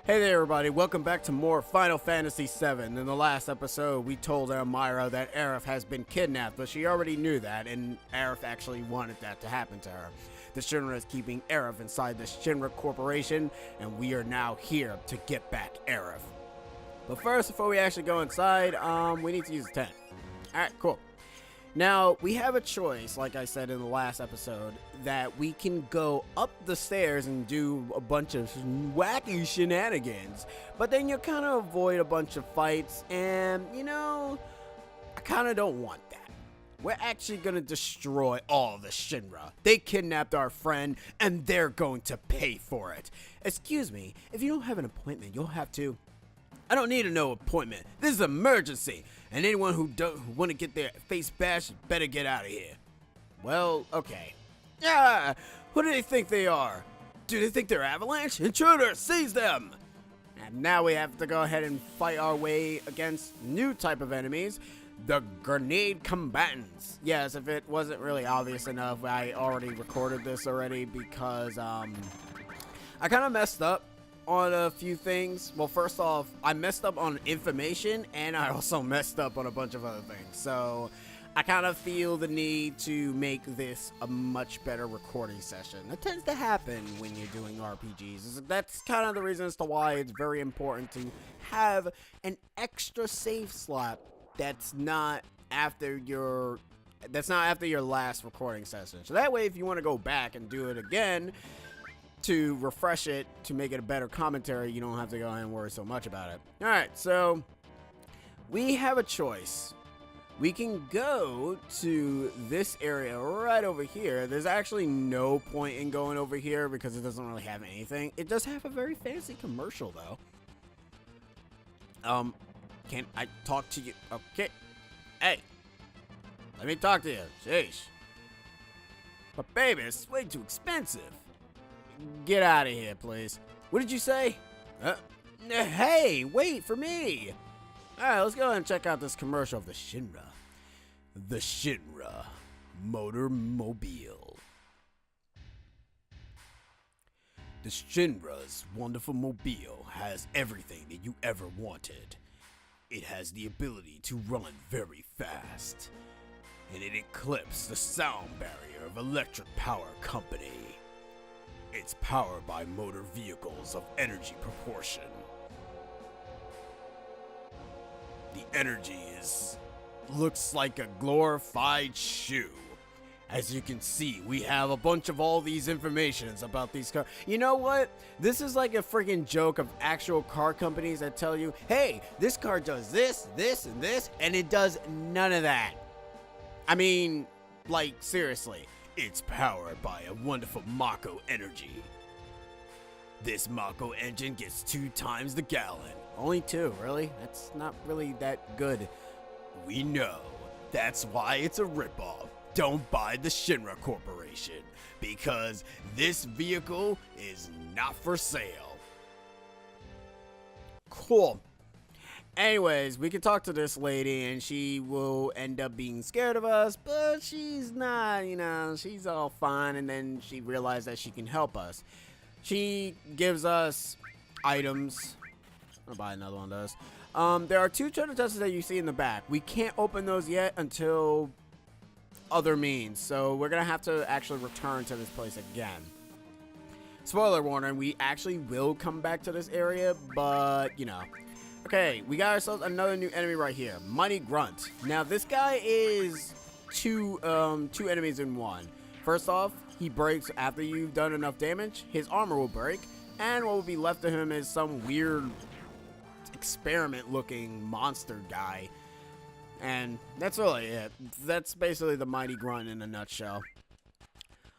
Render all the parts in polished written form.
Hey there everybody, welcome back to more Final Fantasy VII. In the last episode, we told Elmira that Aerith has been kidnapped, but she already knew that, and Aerith actually wanted that to happen to her. The Shinra is keeping Aerith inside the Shinra Corporation, and we are now here to get back Aerith. But first, before we actually go inside, we need to use the tent. Alright, cool. Now, we have a choice, like I said in the last episode, that we can go up the stairs and do a bunch of wacky shenanigans, but then you kind of avoid a bunch of fights, and, you know, I kind of don't want that. We're actually going to destroy all the Shinra. They kidnapped our friend, and they're going to pay for it. Excuse me, if you don't have an appointment, you'll have to... I don't need a no appointment. This is an emergency, and anyone who want to get their face bashed better get out of here. Well, okay. Yeah, who do they think they are? Do they think they're Avalanche? Intruder, seize them! And now we have to go ahead and fight our way against new type of enemies, the grenade combatants. Yes, if it wasn't really obvious enough, I already recorded this already because I kind of messed up on a few things. Well, first off, I messed up on information, and I also messed up on a bunch of other things. So I kind of feel the need to make this a much better recording session. It tends to happen when you're doing RPGs. That's kind of the reason as to why it's very important to have an extra save slot that's not after your last recording session. So that way, if you want to go back and do it again to refresh it, to make it a better commentary, you don't have to go ahead and worry so much about it. Alright, so we have a choice. We can go to this area right over here. There's actually no point in going over here because it doesn't really have anything. It does have a very fancy commercial though. Can I talk to you? Okay. Hey, let me talk to you. Sheesh. But baby, it's way too expensive. Get out of here, please. What did you say? Hey, wait for me. Alright, let's go ahead and check out this commercial of the Shinra. The Shinra Motor Mobile. The Shinra's wonderful mobile has everything that you ever wanted. It has the ability to run very fast, and it eclipses the sound barrier of Electric Power Company. It's powered by motor vehicles of energy proportion. The energy looks like a glorified shoe. As you can see, we have a bunch of all these informations about these cars. You know what? This is like a freaking joke of actual car companies that tell you, hey, this car does this, this, and this, and it does none of that. I mean, like, seriously. It's powered by a wonderful Mako energy. This Mako engine gets 2 times the gallon. Only 2, really? That's not really that good. We know. That's why it's a ripoff. Don't buy the Shinra Corporation, because this vehicle is not for sale. Cool. Anyways, we can talk to this lady, and she will end up being scared of us, but she's not, you know, she's all fine, and then she realized that she can help us. She gives us items. I'll buy another one of those. There are 2 treasure chests that you see in the back. We can't open those yet until other means, so we're gonna have to actually return to this place again. Spoiler warning, we actually will come back to this area, but, you know. Okay, we got ourselves another new enemy right here, Mighty Grunt. Now this guy is two enemies in one. First off, he breaks after you've done enough damage. His armor will break, and what will be left of him is some weird experiment-looking monster guy. And that's really it. That's basically the Mighty Grunt in a nutshell.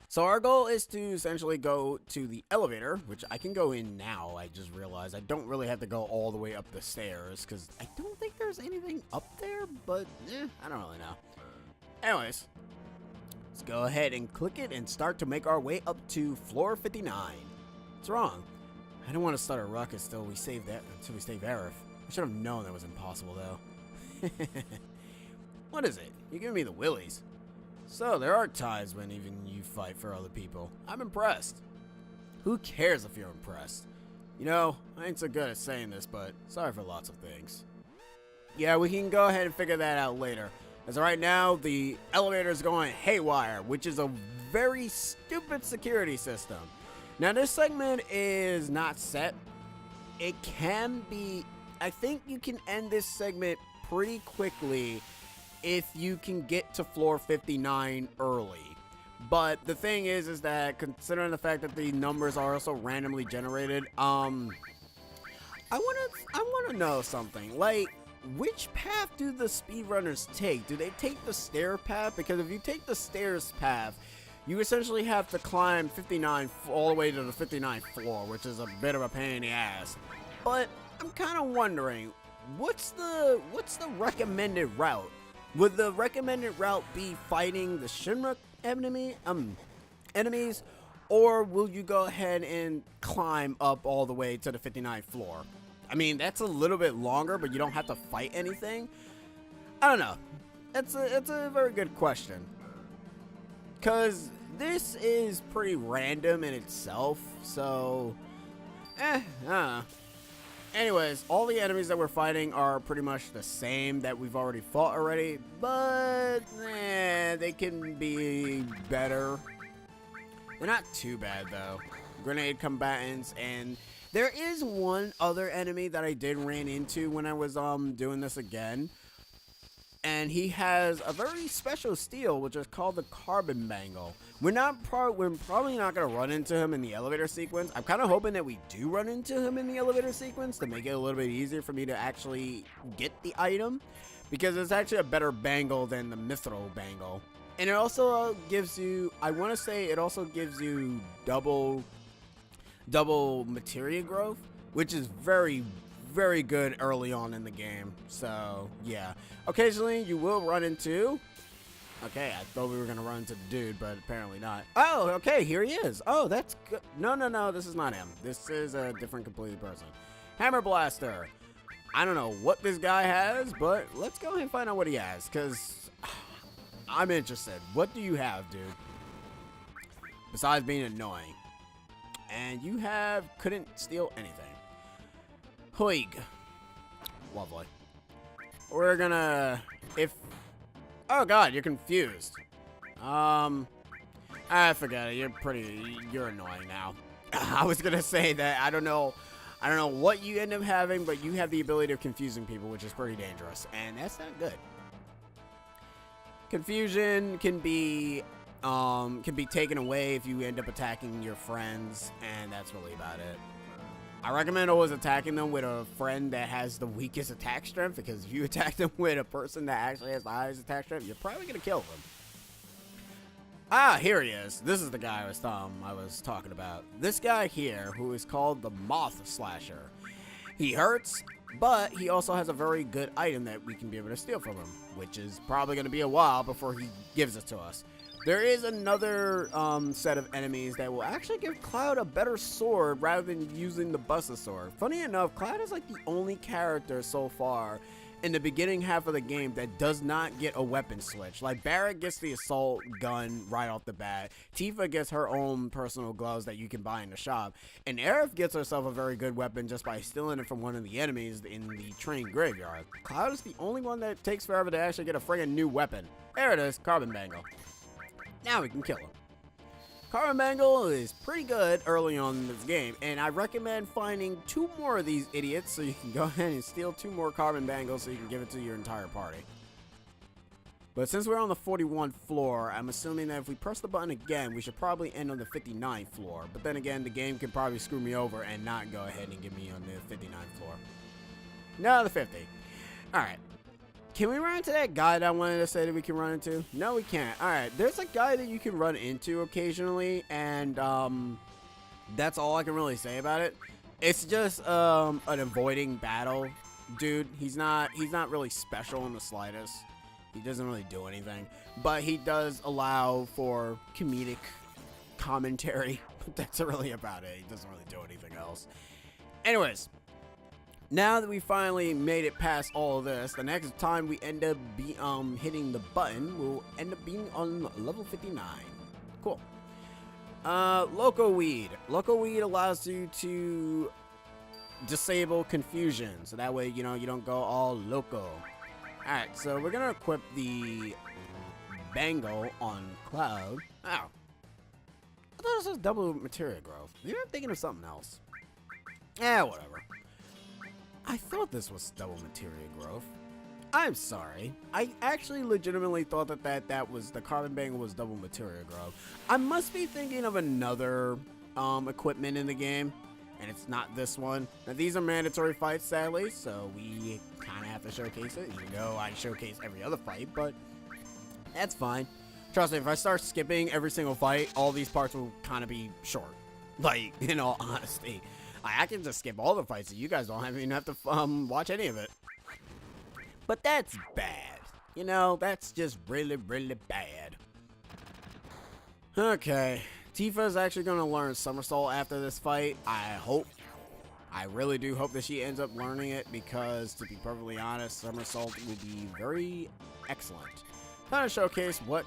So our goal is to essentially go to the elevator, which I can go in now. I just realized I don't really have to go all the way up the stairs, because I don't think there's anything up there, but I don't really know. Anyways, let's go ahead and click it and start to make our way up to floor 59. What's wrong? I don't want to start a ruckus until we save Aerith. I should have known that was impossible, though. What is it? You're giving me the willies. So, there are times when even you fight for other people. I'm impressed. Who cares if you're impressed? You know, I ain't so good at saying this, but sorry for lots of things. Yeah, we can go ahead and figure that out later. As of right now, the elevator is going haywire, which is a very stupid security system. Now, this segment is not set. It can be... I think you can end this segment pretty quickly if you can get to floor 59 early. But the thing is that considering the fact that the numbers are also randomly generated, I wanna know something. Like, which path do the speedrunners take? Do they take the stair path? Because if you take the stairs path, you essentially have to climb 59 all the way to the 59th floor, which is a bit of a pain in the ass. But I'm kind of wondering, what's the recommended route? Would the recommended route be fighting the Shinra enemies, or will you go ahead and climb up all the way to the 59th floor? I mean, that's a little bit longer, but you don't have to fight anything. I don't know. It's a very good question, because this is pretty random in itself, so I don't know. Anyways, all the enemies that we're fighting are pretty much the same that we've already fought already, but they can be better. They're not too bad though. Grenade combatants, and there is one other enemy that I did ran into when I was doing this again. And he has a very special steel, which is called the Carbon Bangle. We're probably not going to run into him in the elevator sequence. I'm kind of hoping that we do run into him in the elevator sequence to make it a little bit easier for me to actually get the item, because it's actually a better bangle than the Mithril Bangle. And it also gives you, I want to say it also gives you double materia growth, which is very good early on in the game. So yeah, occasionally you will run into, okay, I thought we were gonna run into the dude, but apparently not. Oh, okay, here he is. Oh, that's good. No, this is not him. This is a different completely person. Hammer Blaster. I don't know what this guy has, but let's go ahead and find out what he has, because I'm interested. What do you have, dude, besides being annoying? And you couldn't steal anything. Hoig. Lovely. We're gonna, oh god, you're confused. I forget it. You're annoying now. I was gonna say that I don't know what you end up having, but you have the ability of confusing people, which is pretty dangerous, and that's not good. Confusion can be taken away if you end up attacking your friends, and that's really about it. I recommend always attacking them with a friend that has the weakest attack strength, because if you attack them with a person that actually has the highest attack strength, you're probably going to kill them. Ah, here he is. This is the guy I was talking about. This guy here, who is called the Moth Slasher. He hurts, but he also has a very good item that we can be able to steal from him, which is probably going to be a while before he gives it to us. There is another set of enemies that will actually give Cloud a better sword rather than using the Buster Sword. Funny enough, Cloud is like the only character so far in the beginning half of the game that does not get a weapon switch. Like, Barrett gets the assault gun right off the bat. Tifa gets her own personal gloves that you can buy in the shop. And Aerith gets herself a very good weapon just by stealing it from one of the enemies in the train graveyard. Cloud is the only one that takes forever to actually get a friggin' new weapon. There it is, Carbon Bangle. Now we can kill him. Carbon Bangle is pretty good early on in this game, and I recommend finding 2 more of these idiots so you can go ahead and steal 2 more Carbon Bangles so you can give it to your entire party. But since we're on the 41th floor, I'm assuming that if we press the button again, we should probably end on the 59th floor. But then again, the game can probably screw me over and not go ahead and get me on the 59th floor. No, the 50. Alright. Can we run into that guy that I wanted to say that we can run into? No, we can't. Alright, there's a guy that you can run into occasionally, and that's all I can really say about it. It's just an avoiding battle dude. He's not really special in the slightest. He doesn't really do anything, but he does allow for comedic commentary. That's really about it. He doesn't really do anything else. Anyways, now that we finally made it past all of this, the next time we end up hitting the button, we'll end up being on level 59. Cool. Loco Weed. Loco Weed allows you to disable confusion, so that way, you know, you don't go all loco. Alright, so we're gonna equip the Bangle on Cloud. Oh. I thought this was double materia growth. Maybe I'm thinking of something else. Yeah, whatever. I thought this was double materia growth. I'm sorry. I actually legitimately thought that was the Carbon Bangle was double materia growth. I must be thinking of another equipment in the game, and it's not this one. Now these are mandatory fights, sadly, so we kind of have to showcase it, even though I showcase every other fight, but that's fine. Trust me, if I start skipping every single fight, all these parts will kind of be short. Like, in all honesty. I can just skip all the fights so you guys don't even have to watch any of it. But that's bad. You know, that's just really, really bad. Okay. Tifa's actually going to learn Somersault after this fight. I hope. I really do hope that she ends up learning it because, to be perfectly honest, Somersault would be very excellent. Kind of showcase what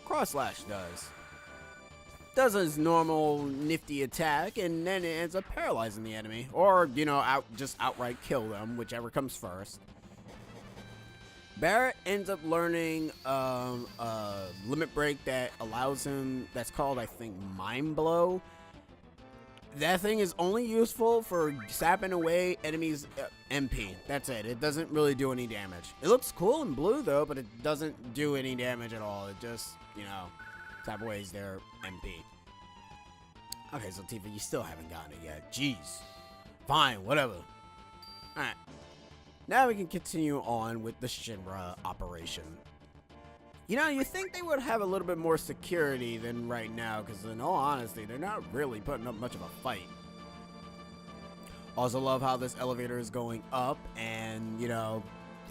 Cross Slash does. Does his normal nifty attack, and then it ends up paralyzing the enemy, or you know, just outright kill them, whichever comes first. Barrett ends up learning a limit break that allows him. That's called, I think, Mind Blow. That thing is only useful for sapping away enemies' MP. That's it. It doesn't really do any damage. It looks cool in blue though, but it doesn't do any damage at all. It just, you know, sap away their MP. Okay, so Tifa, you still haven't gotten it yet. Jeez. Fine, whatever. Alright. Now we can continue on with the Shinra operation. You know, you think they would have a little bit more security than right now, because in all honesty, they're not really putting up much of a fight. Also love how this elevator is going up, and, you know,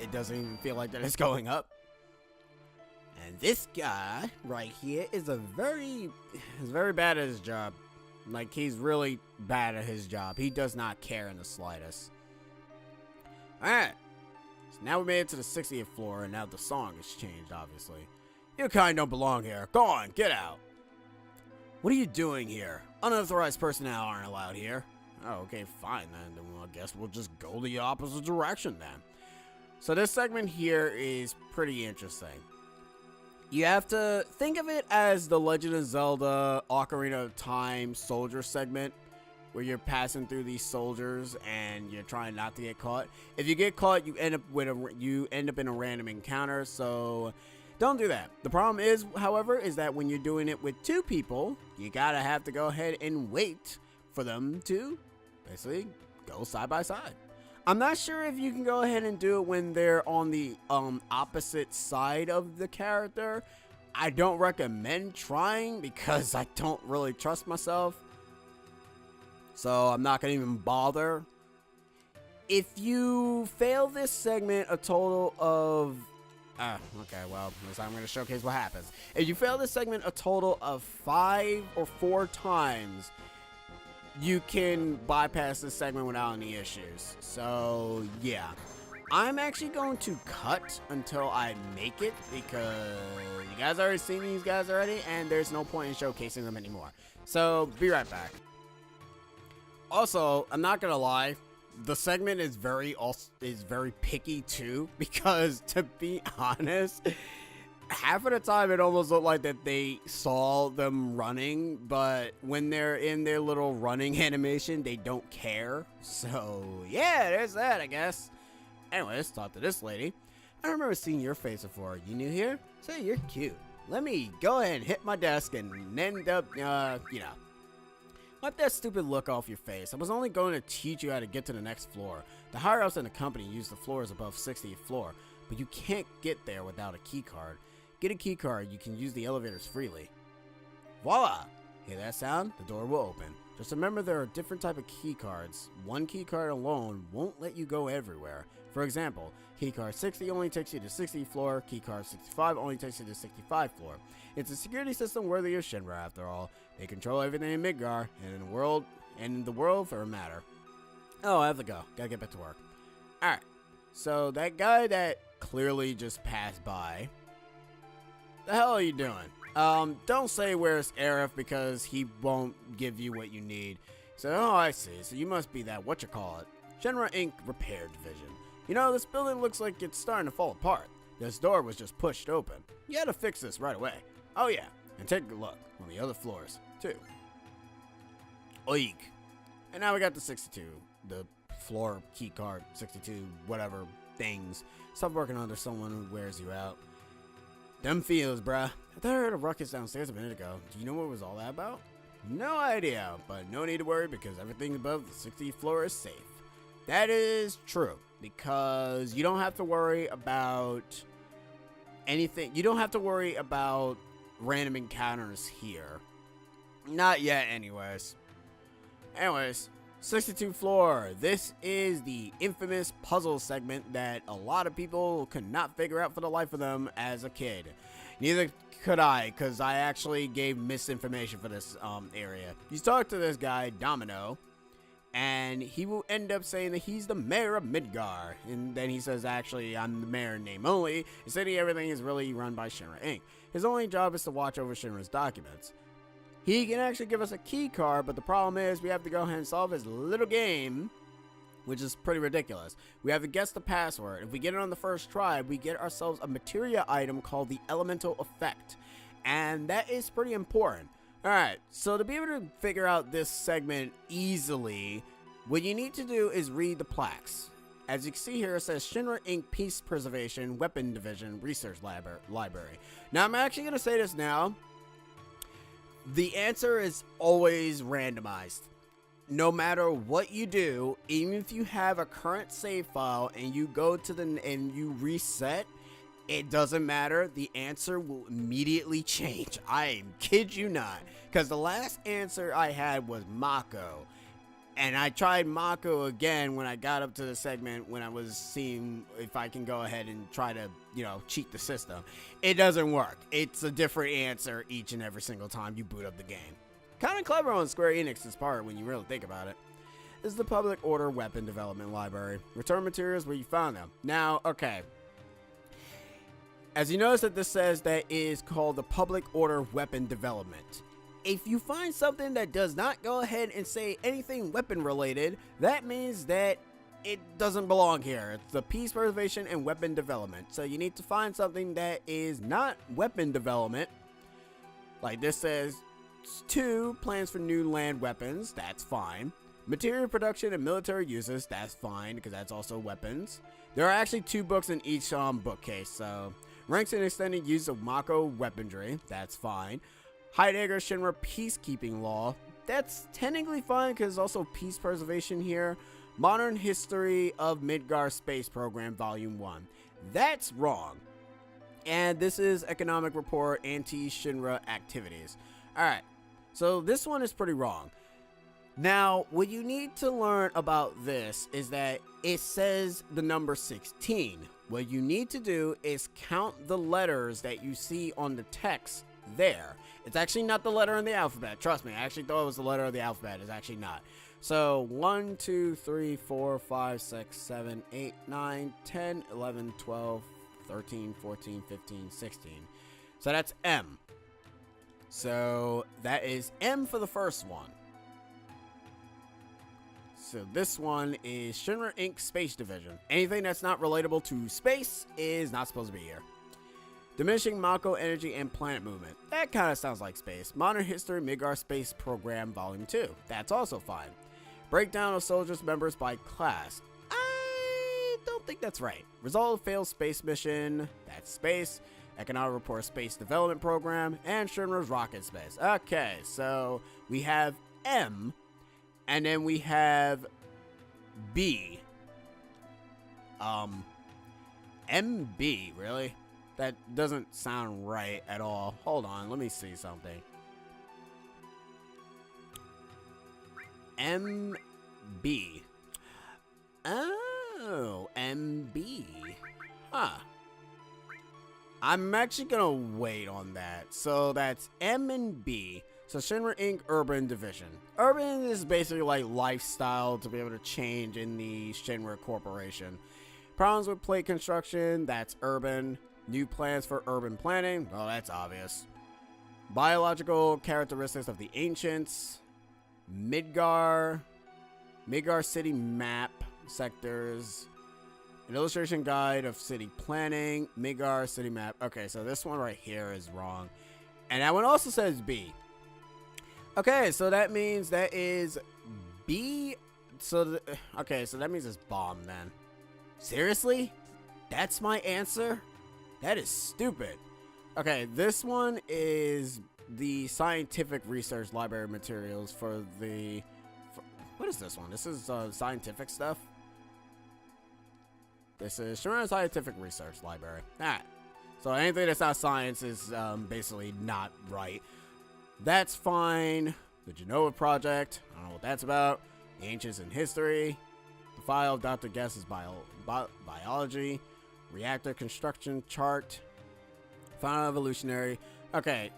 it doesn't even feel like that it's going up. And this guy right here is very bad at his job. Like, he's really bad at his job. He does not care in the slightest. Alright. So now we made it to the 60th floor, and now the song has changed, obviously. You kind don't belong here. Go on, get out. What are you doing here? Unauthorized personnel aren't allowed here. Oh, okay, fine then. Well, I guess we'll just go the opposite direction then. So this segment here is pretty interesting. You have to think of it as the Legend of Zelda Ocarina of Time soldier segment, where you're passing through these soldiers and you're trying not to get caught. If you get caught, you end up in a random encounter, so don't do that. The problem is, however, is that when you're doing it with two people, you gotta have to go ahead and wait for them to basically go side by side. I'm not sure if you can go ahead and do it when they're on the opposite side of the character. I don't recommend trying because I don't really trust myself. So I'm not going to even bother. If you fail this segment a total of... okay, well, I'm going to showcase what happens. If you fail this segment a total of 5 or 4 times, you can bypass this segment without any issues. So, yeah. I'm actually going to cut until I make it because you guys already seen these guys already, and there's no point in showcasing them anymore. So, be right back. Also, I'm not gonna lie, the segment is very picky too, because to be honest, half of the time it almost looked like that they saw them running, but when they're in their little running animation, they don't care. So yeah, there's that, I guess. Anyways, talk to this lady. I remember seeing your face before. You new here? Say you're cute. Let me go ahead and hit my desk and end up, you know. Wipe that stupid look off your face. I was only going to teach you how to get to the next floor. The higher ups in the company use the floors above 60th floor, but you can't get there without a key card. Get a key card, you can use the elevators freely. Voila! Hear that sound? The door will open. Just remember there are different type of key cards. One key card alone won't let you go everywhere. For example, key card 60 only takes you to 60th floor, key card 65 only takes you to 65th floor. It's a security system worthy of Shinra after all. They control everything in Midgar, and in the world for a matter. Oh, I have to go. Gotta get back to work. Alright, so that guy that clearly just passed by, the hell are you doing? Don't say where's Aerith because he won't give you what you need. So, oh, I see. So you must be that whatchamacallit, Shinra Inc. Repair Division. You know, this building looks like it's starting to fall apart. This door was just pushed open. You had to fix this right away. Oh yeah, and take a look on the other floors, too. Oik. And now we got the 62, the floor key card, 62, whatever things. Stop working under someone who wears you out. Them feels, bruh. I thought I heard a ruckus downstairs a minute ago. Do you know what was all that about? No idea, but no need to worry because everything above the 60th floor is safe. That is true, because you don't have to worry about anything. You don't have to worry about random encounters here. Not yet, anyways. Anyways, 62th floor. This is the infamous puzzle segment that a lot of people could not figure out for the life of them as a kid. Neither could I, because I actually gave misinformation for this area. You talk to this guy, Domino, and he will end up saying that he's the mayor of Midgar. And then he says, actually, I'm the mayor in name only. He said everything is really run by Shinra Inc. His only job is to watch over Shinra's documents. He can actually give us a key card, but the problem is we have to go ahead and solve his little game, which is pretty ridiculous. We have to guess the password. If we get it on the first try, we get ourselves a materia item called the Elemental Effect, and that is pretty important. Alright, so to be able to figure out this segment easily, what you need to do is read the plaques. As you can see here, it says Shinra Inc. Peace Preservation Weapon Division Research Library. Now, I'm actually going to say this now. The answer is always randomized. No matter what you do, even if you have a current save file and you go to and you reset, it doesn't matter. The answer will immediately change. I kid you not. Because the last answer I had was Mako. And I tried Mako again when I got up to the segment when I was seeing if I can go ahead and try to, cheat the system. It doesn't work. It's a different answer each and every single time you boot up the game. Kind of clever on Square Enix's part when you really think about it. This is the Public Order Weapon Development Library. Return materials where you found them. Now, okay. As you notice that this says that is called the Public Order Weapon Development. If you find something that does not go ahead and say anything weapon related, that means that it doesn't belong here. It's the Peace Preservation and Weapon Development. So you need to find something that is not weapon development. Like this says 2 plans for new land weapons. That's fine. Material production and military uses. That's fine because that's also weapons. There are actually 2 books in each bookcase. So ranks and extended use of Mako weaponry. That's fine. Heidegger Shinra Peacekeeping Law. That's technically fine because there's also peace preservation here. Modern History of Midgar Space Program Volume 1. That's wrong. And this is Economic Report Anti-Shinra Activities. Alright, so this one is pretty wrong. Now, what you need to learn about this is that it says the number 16. What you need to do is count the letters that you see on the text there. It's actually not the letter in the alphabet. Trust me, I actually thought it was the letter of the alphabet. It's actually not. So 1, 2, 3, 4, 5, 6, 7, 8, 9, 10, 11, 12, 13, 14, 15, 16. So that's M. So that is M for the first one. So this one is Shinra Inc. Space Division. Anything that's not relatable to space is not supposed to be here. Diminishing Mako energy and planet movement. That kind of sounds like space. Modern History Midgar Space Program Volume 2. That's also fine. Breakdown of soldiers members by class. I don't think that's right. Result of failed space mission. That's space. Economic Report Space Development Program. And Shinra's Rocket Space. Okay, so we have M. And then we have B. MB, really? That doesn't sound right at all. Hold on, let me see something. MB. Oh, MB. Huh. I'm actually gonna wait on that. So that's M and B. So Shinra Inc. Urban Division. Urban is basically like lifestyle to be able to change in the Shinra Corporation. Problems with plate construction, that's urban. New plans for urban planning, oh, that's obvious. Biological characteristics of the ancients. Midgar city map sectors. An illustration guide of city planning. Midgar city map. Okay, so this one right here is wrong. And that one also says B. Okay, so that means that is B. So, okay, so that means it's bomb then. Seriously? That's my answer? That is stupid. Okay, this one is the scientific research library materials for the... what is this one? This is scientific stuff? This is Shinra Scientific Research Library. Alright. So anything that's not science is basically not right. That's fine. The Genova Project. I don't know what that's about. The Ancients in History. The file of Dr. Guess's biology. Reactor construction chart. Final evolutionary. Okay.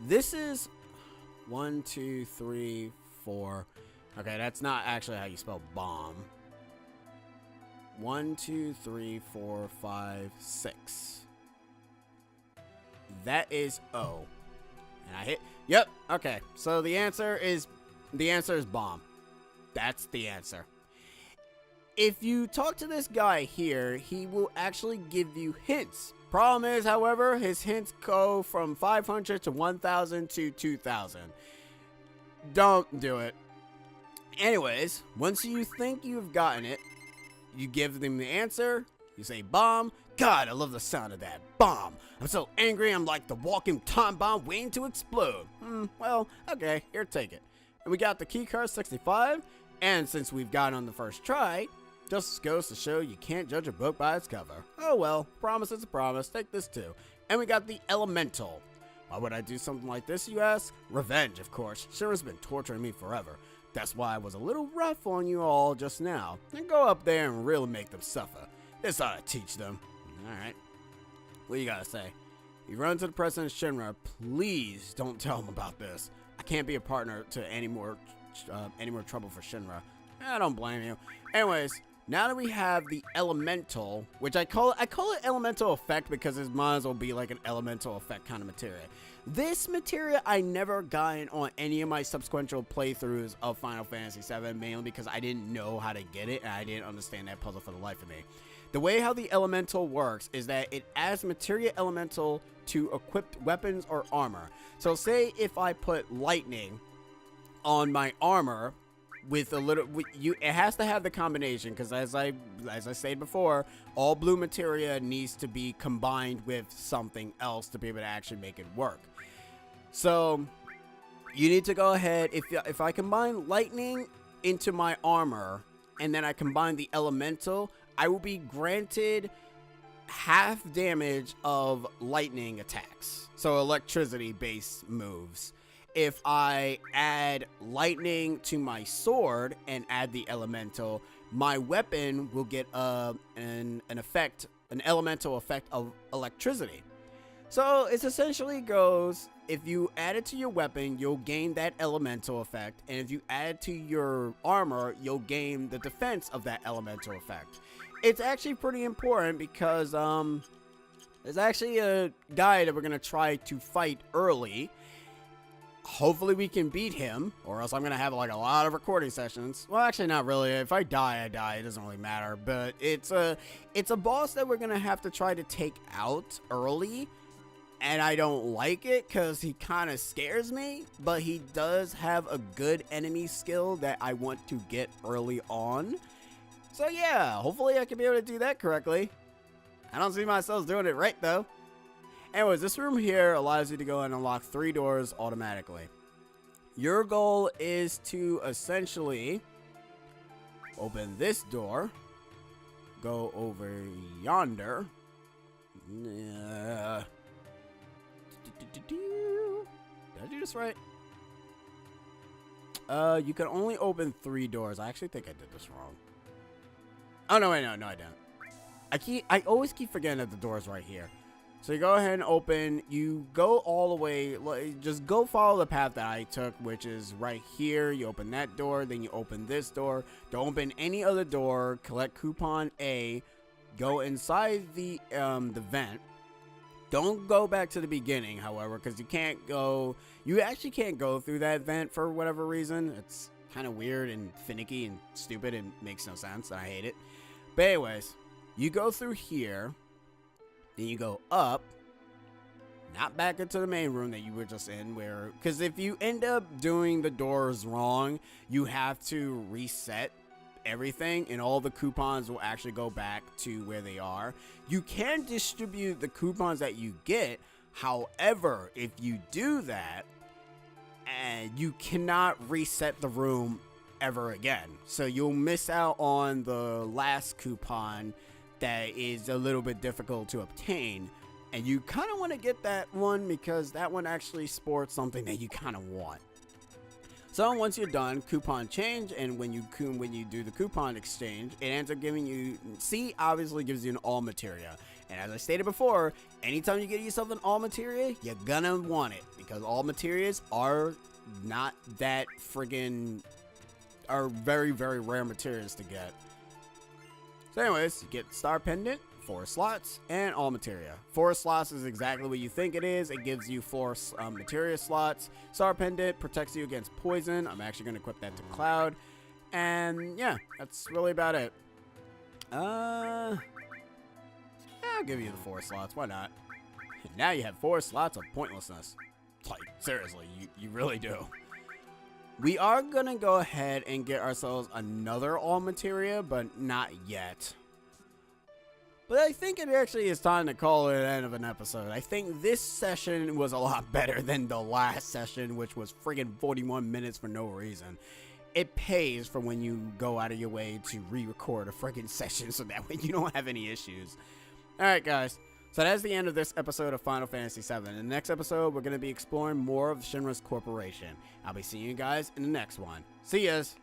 This is 1, 2, 3, 4. Okay, that's not actually how you spell bomb. 1, 2, 3, 4, 5, 6. That is O. And I hit. Yep. Okay. So the answer is bomb. That's the answer. If you talk to this guy here, he will actually give you hints. Problem is, however, his hints go from 500 to 1,000 to 2,000. Don't do it. Anyways, once you think you've gotten it, you give them the answer. You say bomb. God, I love the sound of that. Bomb. I'm so angry, I'm like the walking time bomb waiting to explode. Well, okay, here, take it. And we got the keycard 65. And since we've got it on the first try, just goes to show you can't judge a book by its cover. Oh well, promise is a promise. Take this too. And we got the elemental. Why would I do something like this, you ask? Revenge, of course. Shinra's been torturing me forever. That's why I was a little rough on you all just now. And go up there and really make them suffer. This ought to teach them. Alright. What you gotta say? You run to the president of Shinra, please don't tell him about this. I can't be a partner to any more trouble for Shinra. I don't blame you. Anyways, now that we have the elemental, which I call it elemental effect because it might as well be like an elemental effect kind of materia. This materia I never gotten on any of my subsequent playthroughs of Final Fantasy VII, mainly because I didn't know how to get it and I didn't understand that puzzle for the life of me. The way how the elemental works is that it adds materia elemental to equipped weapons or armor. So say if I put lightning on my armor with a little, it has to have the combination because as I said before, all blue materia needs to be combined with something else to be able to actually make it work. So you need to go ahead, if I combine lightning into my armor and then I combine the elemental, I will be granted half damage of lightning attacks. So electricity based moves. If I add lightning to my sword and add the elemental, my weapon will get an elemental effect of electricity. So it essentially goes, if you add it to your weapon, you'll gain that elemental effect, and if you add it to your armor, you'll gain the defense of that elemental effect. It's actually pretty important because there's actually a guy that we're going to try to fight early. Hopefully we can beat him, or else I'm going to have like a lot of recording sessions. Well, actually not really. If I die, I die. It doesn't really matter. But it's a boss that we're going to have to try to take out early. And I don't like it because he kind of scares me. But he does have a good enemy skill that I want to get early on. So yeah, hopefully I can be able to do that correctly. I don't see myself doing it right though. Anyways, this room here allows you to go and unlock 3 doors automatically. Your goal is to essentially open this door, go over yonder. Did I do this right? You can only open 3 doors. I actually think I did this wrong. Oh no, wait, no, I didn't. I always keep forgetting that the door is right here. So you go ahead and open, you go all the way, just go follow the path that I took, which is right here. You open that door, then you open this door. Don't open any other door, collect coupon A, go inside the vent, Don't go back to the beginning, however, because you actually can't go through that vent for whatever reason. It's kind of weird and finicky and stupid and makes no sense. I hate it. But anyways, you go through here, then you go up, not back into the main room that you were just in, because if you end up doing the doors wrong, you have to reset everything and all the coupons will actually go back to where they are. You can distribute the coupons that you get, however, if you do that, and you cannot reset the room ever again, so you'll miss out on the last coupon that is a little bit difficult to obtain, and you kind of want to get that one because that one actually sports something that you kind of want. So once you're done, coupon change, and when you do the coupon exchange, it ends up giving you, C obviously gives you an all materia. And as I stated before, anytime you get yourself an all materia, you're gonna want it, because all materias are not that are very, very rare materials to get. So anyways, you get Star Pendant, 4 slots, and all materia. 4 slots is exactly what you think it is. It gives you 4 materia slots. Star Pendant protects you against poison. I'm actually going to equip that to Cloud. And yeah, that's really about it. Yeah, I'll give you the 4 slots. Why not? Now you have 4 slots of pointlessness. Like, seriously, you really do. We are going to go ahead and get ourselves another all materia, but not yet. But I think it actually is time to call it an end of an episode. I think this session was a lot better than the last session, which was friggin' 41 minutes for no reason. It pays for when you go out of your way to re-record a friggin' session so that way you don't have any issues. Alright guys, so that's the end of this episode of Final Fantasy VII. In the next episode, we're going to be exploring more of Shinra's corporation. I'll be seeing you guys in the next one. See yas!